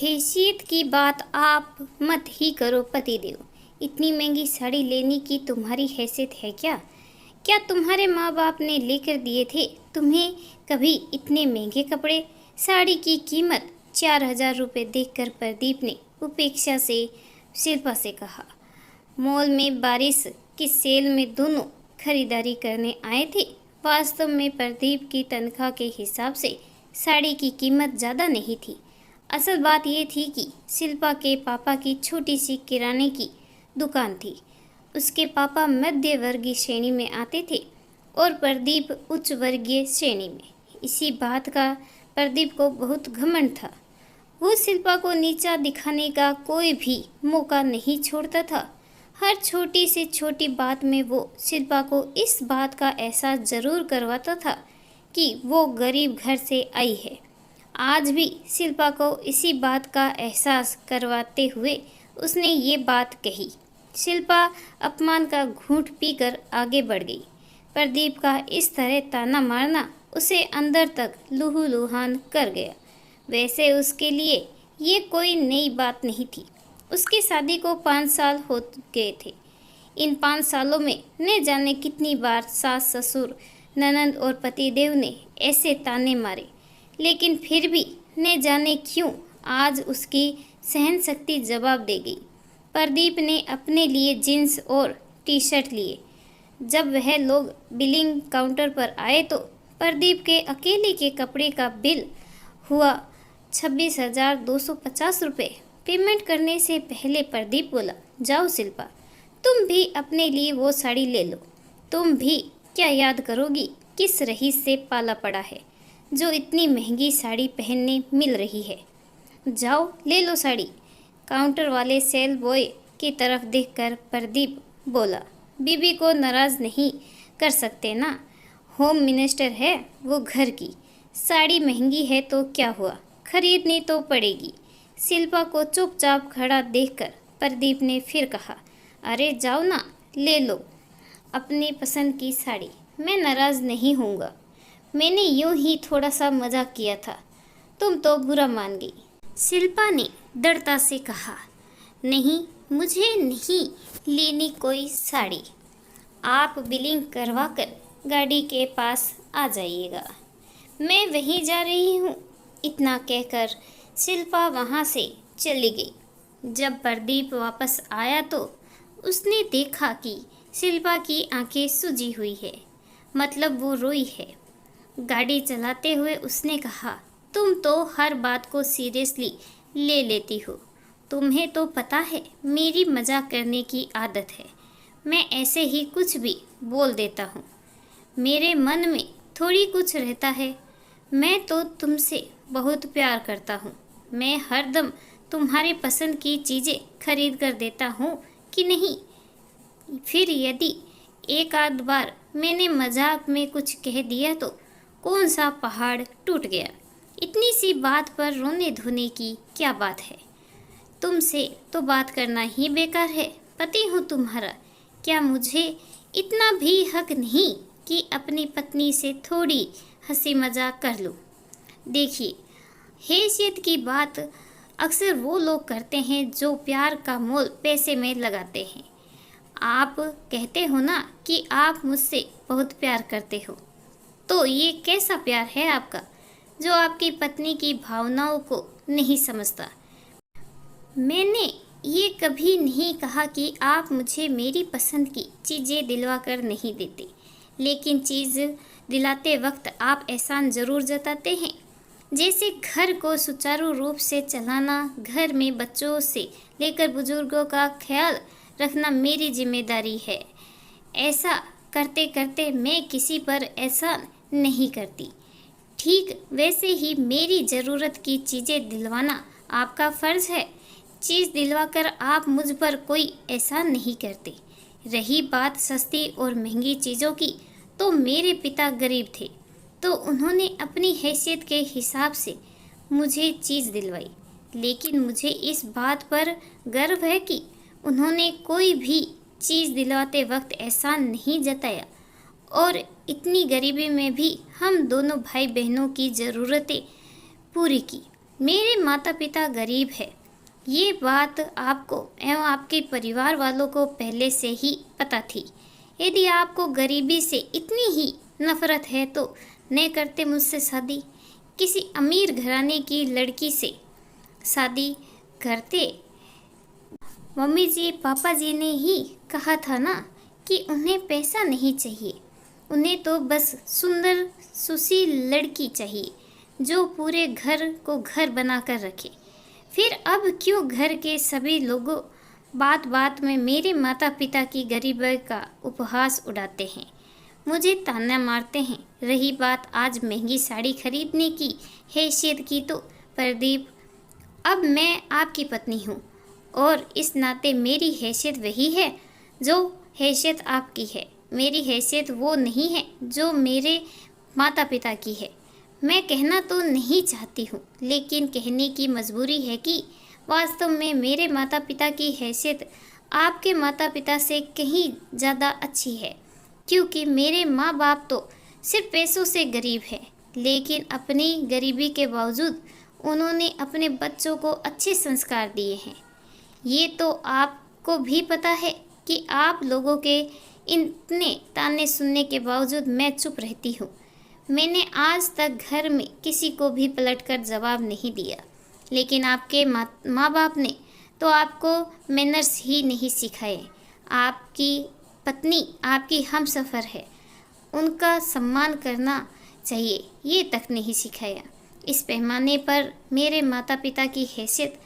हैसियत की बात आप मत ही करो पतिदेव। इतनी महंगी साड़ी लेने की तुम्हारी हैसियत है क्या? क्या तुम्हारे माँ बाप ने लेकर दिए थे तुम्हें कभी इतने महंगे कपड़े? साड़ी की कीमत 4,000 रुपये देखकर प्रदीप ने उपेक्षा से शिल्पा से कहा। मॉल में बारिश की सेल में दोनों खरीदारी करने आए थे। वास्तव में प्रदीप की तनख्वाह के हिसाब से साड़ी की कीमत ज़्यादा नहीं थी। असल बात यह थी कि शिल्पा के पापा की छोटी सी किराने की दुकान थी। उसके पापा मध्य वर्गीय श्रेणी में आते थे और प्रदीप उच्च वर्गीय श्रेणी में। इसी बात का प्रदीप को बहुत घमंड था। वो शिल्पा को नीचा दिखाने का कोई भी मौका नहीं छोड़ता था। हर छोटी से छोटी बात में वो शिल्पा को इस बात का एहसास जरूर करवाता था कि वो गरीब घर से आई है। आज भी शिल्पा को इसी बात का एहसास करवाते हुए उसने ये बात कही। शिल्पा अपमान का घूंट पीकर आगे बढ़ गई। प्रदीप का इस तरह ताना मारना उसे अंदर तक लहूलुहान कर गया। वैसे उसके लिए ये कोई नई बात नहीं थी। उसकी शादी को 5 साल हो गए थे। इन 5 सालों में न जाने कितनी बार सास ससुर ननंद और पतिदेव ने ऐसे ताने मारे, लेकिन फिर भी न जाने क्यों आज उसकी सहन शक्ति जवाब दे गई। प्रदीप ने अपने लिए जीन्स और टी शर्ट लिए। जब वह लोग बिलिंग काउंटर पर आए तो प्रदीप के अकेले के कपड़े का बिल हुआ 26,250 रुपये। पेमेंट करने से पहले प्रदीप बोला, जाओ शिल्पा, तुम भी अपने लिए वो साड़ी ले लो। तुम भी क्या याद करोगी किस रईस से पाला पड़ा है जो इतनी महंगी साड़ी पहनने मिल रही है। जाओ ले लो साड़ी। काउंटर वाले सेल बॉय की तरफ देखकर प्रदीप बोला, बीबी को नाराज़ नहीं कर सकते ना, होम मिनिस्टर है वो घर की। साड़ी महंगी है तो क्या हुआ, खरीदनी तो पड़ेगी। शिल्पा को चुपचाप खड़ा देखकर प्रदीप ने फिर कहा, अरे जाओ ना, ले लो अपनी पसंद की साड़ी, मैं नाराज़ नहीं होऊंगा। मैंने यूं ही थोड़ा सा मजाक किया था, तुम तो बुरा मान गई। शिल्पा ने दृढ़ता से कहा, नहीं, मुझे नहीं लेनी कोई साड़ी। आप बिलिंग करवा कर गाड़ी के पास आ जाइएगा, मैं वहीं जा रही हूँ। इतना कहकर शिल्पा वहाँ से चली गई। जब प्रदीप वापस आया तो उसने देखा कि शिल्पा की आंखें सूजी हुई है, मतलब वो रोई है। गाड़ी चलाते हुए उसने कहा, तुम तो हर बात को सीरियसली ले लेती हो। तुम्हें तो पता है मेरी मजाक करने की आदत है, मैं ऐसे ही कुछ भी बोल देता हूँ। मेरे मन में थोड़ी कुछ रहता है। मैं तो तुमसे बहुत प्यार करता हूँ। मैं हरदम तुम्हारे पसंद की चीज़ें खरीद कर देता हूँ कि नहीं? फिर यदि एक आध बार मैंने मजाक में कुछ कह दिया तो कौन सा पहाड़ टूट गया? इतनी सी बात पर रोने धोने की क्या बात है? तुमसे तो बात करना ही बेकार है। पति हूँ तुम्हारा, क्या मुझे इतना भी हक नहीं कि अपनी पत्नी से थोड़ी हंसी मजाक कर लूँ? देखिए, हैसियत की बात अक्सर वो लोग करते हैं जो प्यार का मोल पैसे में लगाते हैं। आप कहते हो ना कि आप मुझसे बहुत प्यार करते हो, तो ये कैसा प्यार है आपका जो आपकी पत्नी की भावनाओं को नहीं समझता? मैंने ये कभी नहीं कहा कि आप मुझे मेरी पसंद की चीज़ें दिलवा कर नहीं देते, लेकिन चीज़ दिलाते वक्त आप एहसान ज़रूर जताते हैं। जैसे घर को सुचारू रूप से चलाना, घर में बच्चों से लेकर बुजुर्गों का ख्याल रखना मेरी जिम्मेदारी है। ऐसा करते करते मैं किसी पर एहसान नहीं करती। ठीक वैसे ही मेरी ज़रूरत की चीज़ें दिलवाना आपका फ़र्ज़ है। चीज़ दिलवाकर आप मुझ पर कोई एहसान नहीं करते। रही बात सस्ती और महंगी चीज़ों की, तो मेरे पिता गरीब थे, तो उन्होंने अपनी हैसियत के हिसाब से मुझे चीज़ दिलवाई। लेकिन मुझे इस बात पर गर्व है कि उन्होंने कोई भी चीज़ दिलवाते वक्त एहसान नहीं जताया और इतनी गरीबी में भी हम दोनों भाई बहनों की ज़रूरतें पूरी की। मेरे माता पिता गरीब है, ये बात आपको एवं आपके परिवार वालों को पहले से ही पता थी। यदि आपको गरीबी से इतनी ही नफरत है तो न करते मुझसे शादी, किसी अमीर घराने की लड़की से शादी करते। मम्मी जी पापा जी ने ही कहा था ना कि उन्हें पैसा नहीं चाहिए, उन्हें तो बस सुंदर सुशील लड़की चाहिए जो पूरे घर को घर बनाकर रखे। फिर अब क्यों घर के सभी लोगों बात बात में मेरे माता पिता की गरीबी का उपहास उड़ाते हैं, मुझे ताना मारते हैं। रही बात आज महंगी साड़ी खरीदने की हैसियत की तो प्रदीप, अब मैं आपकी पत्नी हूँ और इस नाते मेरी हैसियत वही है जो हैसियत आपकी है। मेरी हैसियत वो नहीं है जो मेरे माता पिता की है। मैं कहना तो नहीं चाहती हूँ, लेकिन कहने की मजबूरी है कि वास्तव में मेरे माता पिता की हैसियत आपके माता पिता से कहीं ज़्यादा अच्छी है, क्योंकि मेरे माँ बाप तो सिर्फ पैसों से गरीब हैं, लेकिन अपनी गरीबी के बावजूद उन्होंने अपने बच्चों को अच्छे संस्कार दिए हैं। ये तो आपको भी पता है कि आप लोगों के इतने ताने सुनने के बावजूद मैं चुप रहती हूँ। मैंने आज तक घर में किसी को भी पलटकर जवाब नहीं दिया, लेकिन आपके माँ बाप ने तो आपको मैनर्स ही नहीं सिखाए। आपकी पत्नी आपकी हमसफ़र है, उनका सम्मान करना चाहिए, ये तक नहीं सिखाया। इस पैमाने पर मेरे माता पिता की हैसियत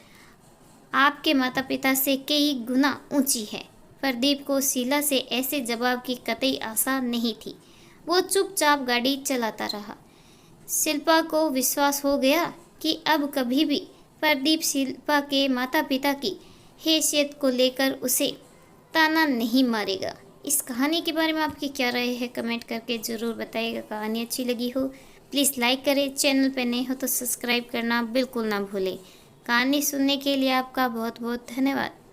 आपके माता पिता से कई गुना ऊंची है। प्रदीप को शीला से ऐसे जवाब की कतई आशा नहीं थी। वो चुपचाप गाड़ी चलाता रहा। शिल्पा को विश्वास हो गया कि अब कभी भी प्रदीप शिल्पा के माता पिता की हैसियत को लेकर उसे ताना नहीं मारेगा। इस कहानी के बारे में आपकी क्या राय है, कमेंट करके ज़रूर बताइएगा। कहानी अच्छी लगी हो प्लीज़ लाइक करें, चैनल पर नए हो तो सब्सक्राइब करना बिल्कुल ना भूलें। कहानी सुनने के लिए आपका बहुत बहुत धन्यवाद।